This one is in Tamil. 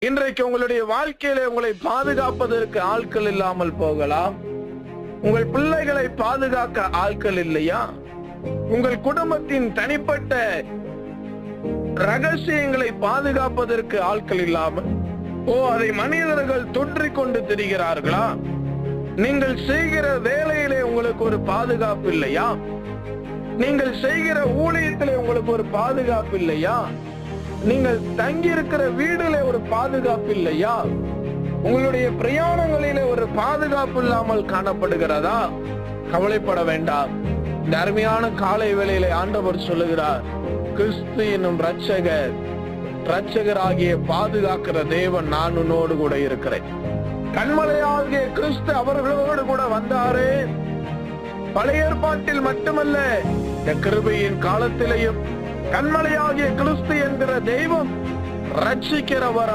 இன்றைக்கு உங்களுடைய வாழ்க்கையில உங்களை பாதுகாப்பதற்கு ஆட்கள் இல்லாமல் போகலாம். உங்கள் பிள்ளைகளை பாதுகாக்க ஆட்கள் இல்லையா? உங்கள் குடும்பத்தின் தனிப்பட்ட ரகசியங்களை பாதுகாப்பதற்கு ஆட்கள் இல்லாமல் அதை மனிதர்கள் தொற்றிக் கொண்டு திரிகிறார்களா? நீங்கள் செய்கிற வேலையிலே உங்களுக்கு ஒரு பாதுகாப்பு இல்லையா? நீங்கள் செய்கிற ஊழியத்திலே உங்களுக்கு ஒரு பாதுகாப்பு இல்லையா? நீங்கள் தங்கி இருக்கிற வீடுல ஒரு பாதுகாப்பு இல்லையா? உங்களுடைய பிரயாணங்களிலே ஒரு பாதுகாப்பு இல்லாமல் காணப்படுகிறதா? கவலைப்பட வேண்டாம். இந்த அருமையான காலை வேளையிலே ஆண்டவர் சொல்லுகிறார், கிறிஸ்து என்னும் ரட்சகராகிய பாதுகாக்கிற தேவன் நான் உன்னோடு கூட இருக்கிறேன். கண்மலையாகிய கிறிஸ்து அவர்களோடு கூட வந்தாரே. பழைய ஏற்பாட்டில் மட்டுமல்ல, இந்த கிருபையின் காலத்திலேயும் கண்மலையாகிய கிறிஸ்து என்கிற தெய்வம் ரட்சிக்கிறவர்.